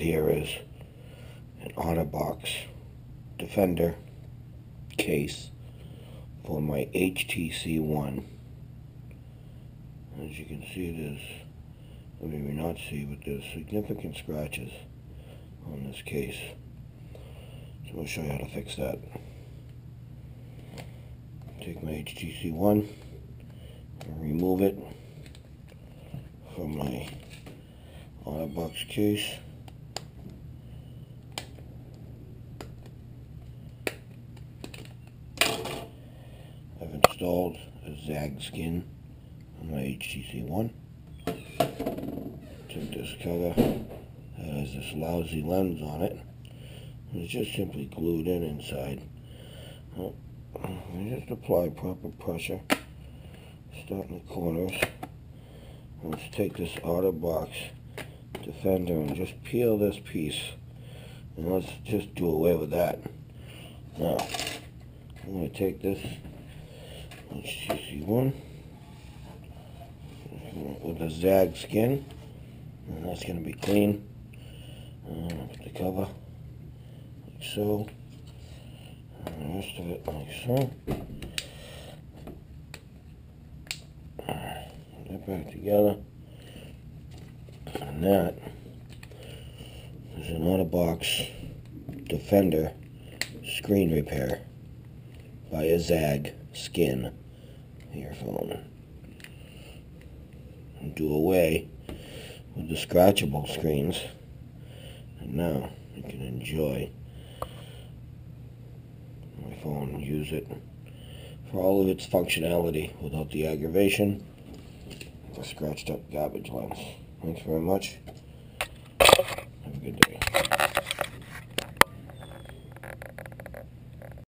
here is an otterbox Defender case for my HTC One. As you can see, maybe not see, but there's significant scratches on this case. So I'll show you how to fix that. Take my HTC One and remove it from my otterbox case. I've installed a zag skin on my HTC One. Took this cover that has this lousy lens on it, and it's just simply glued in inside. And just apply proper pressure. Start in the corners. Let's take this otterbox Defender and just peel this piece, and let's just do away with that. Now, I'm going to take this HTC One with the zag skin, and that's going to be clean. Put the cover like so, and the rest of it like so. Put that back together, and that is an otterbox Defender screen repair by a zag skin earphone. And do away with the scratchable screens, and now you can enjoy my phone and use it for all of its functionality without the aggravation of a scratched up garbage lens. Thanks very much. Have a good day.